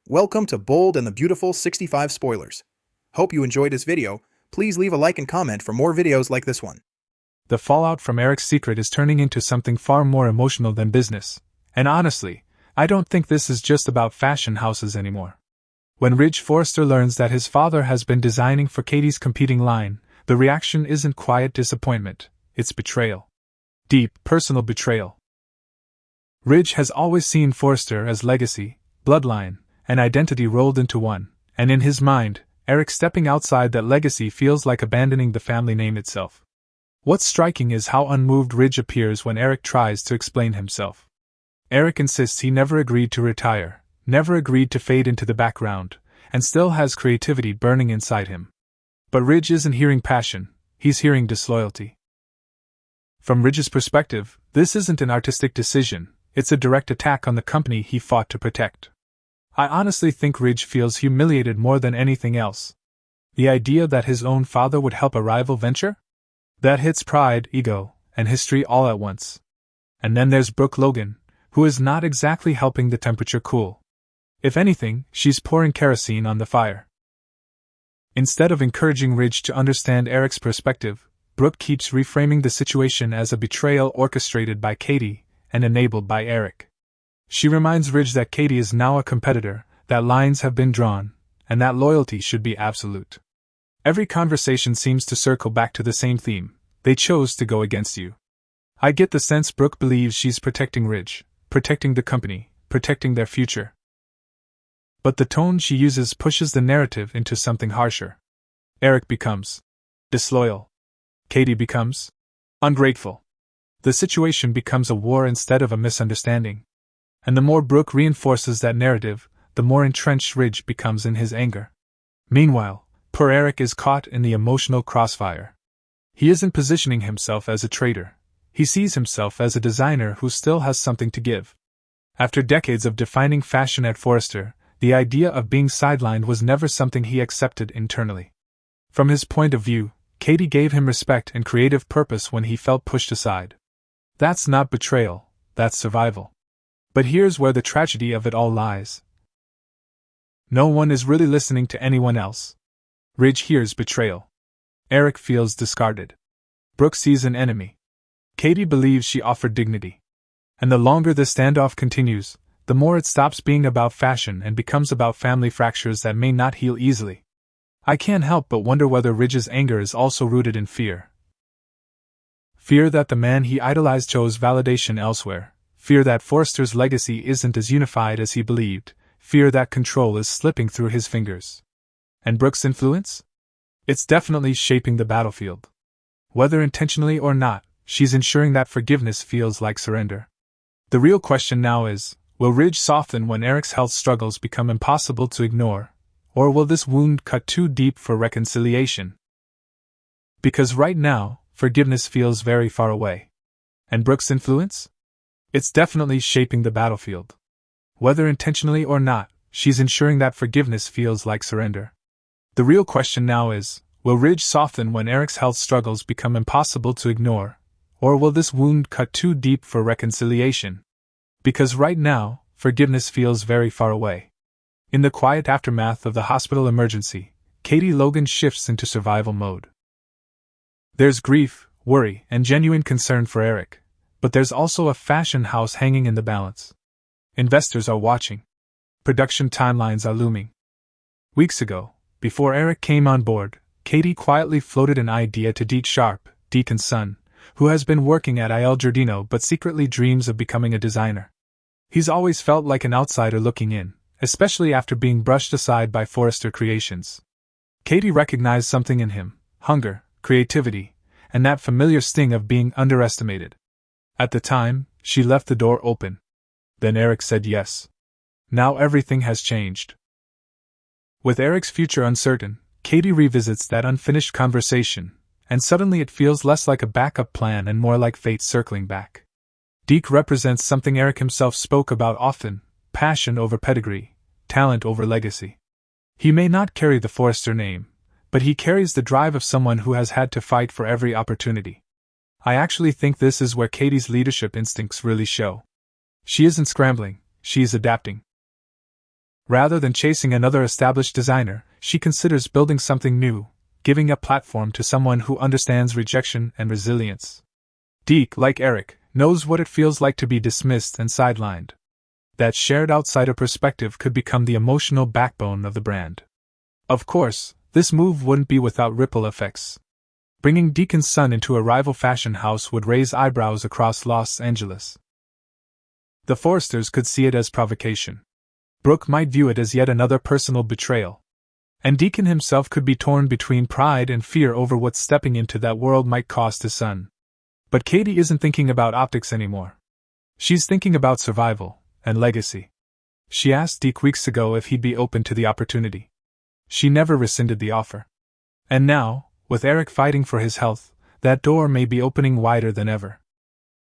Welcome to Bold and the Beautiful 65 Spoilers. Hope you enjoyed this video. Please leave a like and comment for more videos like this one. The fallout from Eric's secret is turning into something far more emotional than business. And honestly, I don't think this is just about fashion houses anymore. When Ridge Forrester learns that his father has been designing for Katie's competing line, the reaction isn't quiet disappointment, it's betrayal. Deep, personal betrayal. Ridge has always seen Forrester as legacy, bloodline, and identity rolled into one, and in his mind, Eric stepping outside that legacy feels like abandoning the family name itself. What's striking is how unmoved Ridge appears when Eric tries to explain himself. Eric insists he never agreed to retire, never agreed to fade into the background, and still has creativity burning inside him. But Ridge isn't hearing passion, he's hearing disloyalty. From Ridge's perspective, this isn't an artistic decision, it's a direct attack on the company he fought to protect. I honestly think Ridge feels humiliated more than anything else. The idea that his own father would help a rival venture? That hits pride, ego, and history all at once. And then there's Brooke Logan, who is not exactly helping the temperature cool. If anything, she's pouring kerosene on the fire. Instead of encouraging Ridge to understand Eric's perspective, Brooke keeps reframing the situation as a betrayal orchestrated by Katie and enabled by Eric. She reminds Ridge that Katie is now a competitor, that lines have been drawn, and that loyalty should be absolute. Every conversation seems to circle back to the same theme: they chose to go against you. I get the sense Brooke believes she's protecting Ridge, protecting the company, protecting their future. But the tone she uses pushes the narrative into something harsher. Eric becomes disloyal. Katie becomes ungrateful. The situation becomes a war instead of a misunderstanding. And the more Brooke reinforces that narrative, the more entrenched Ridge becomes in his anger. Meanwhile, poor Eric is caught in the emotional crossfire. He isn't positioning himself as a traitor. He sees himself as a designer who still has something to give. After decades of defining fashion at Forrester, the idea of being sidelined was never something he accepted internally. From his point of view, Katie gave him respect and creative purpose when he felt pushed aside. That's not betrayal, that's survival. But here's where the tragedy of it all lies. No one is really listening to anyone else. Ridge hears betrayal. Eric feels discarded. Brooke sees an enemy. Katie believes she offered dignity. And the longer the standoff continues, the more it stops being about fashion and becomes about family fractures that may not heal easily. I can't help but wonder whether Ridge's anger is also rooted in fear. Fear that the man he idolized chose validation elsewhere. Fear that Forrester's legacy isn't as unified as he believed, fear that control is slipping through his fingers. And Brooke's influence? It's definitely shaping the battlefield. Whether intentionally or not, she's ensuring that forgiveness feels like surrender. The real question now is, will Ridge soften when Eric's health struggles become impossible to ignore, or will this wound cut too deep for reconciliation? Because right now, forgiveness feels very far away. And Brooke's influence? It's definitely shaping the battlefield. Whether intentionally or not, she's ensuring that forgiveness feels like surrender. The real question now is, will Ridge soften when Eric's health struggles become impossible to ignore, or will this wound cut too deep for reconciliation? Because right now, forgiveness feels very far away. In the quiet aftermath of the hospital emergency, Katie Logan shifts into survival mode. There's grief, worry, and genuine concern for Eric. But there's also a fashion house hanging in the balance. Investors are watching. Production timelines are looming. Weeks ago, before Eric came on board, Katie quietly floated an idea to Deke Sharp, Deacon's son, who has been working at Il Giardino but secretly dreams of becoming a designer. He's always felt like an outsider looking in, especially after being brushed aside by Forrester Creations. Katie recognized something in him: hunger, creativity, and that familiar sting of being underestimated. At the time, she left the door open. Then Eric said yes. Now everything has changed. With Eric's future uncertain, Katie revisits that unfinished conversation, and suddenly it feels less like a backup plan and more like fate circling back. Deke represents something Eric himself spoke about often: passion over pedigree, talent over legacy. He may not carry the Forrester name, but he carries the drive of someone who has had to fight for every opportunity. I actually think this is where Katie's leadership instincts really show. She isn't scrambling, she is adapting. Rather than chasing another established designer, she considers building something new, giving a platform to someone who understands rejection and resilience. Deke, like Eric, knows what it feels like to be dismissed and sidelined. That shared outsider perspective could become the emotional backbone of the brand. Of course, this move wouldn't be without ripple effects. Bringing Deacon's son into a rival fashion house would raise eyebrows across Los Angeles. The Forresters could see it as provocation. Brooke might view it as yet another personal betrayal. And Deacon himself could be torn between pride and fear over what stepping into that world might cost his son. But Katie isn't thinking about optics anymore. She's thinking about survival and legacy. She asked Deke weeks ago if he'd be open to the opportunity. She never rescinded the offer. And now, with Eric fighting for his health, that door may be opening wider than ever.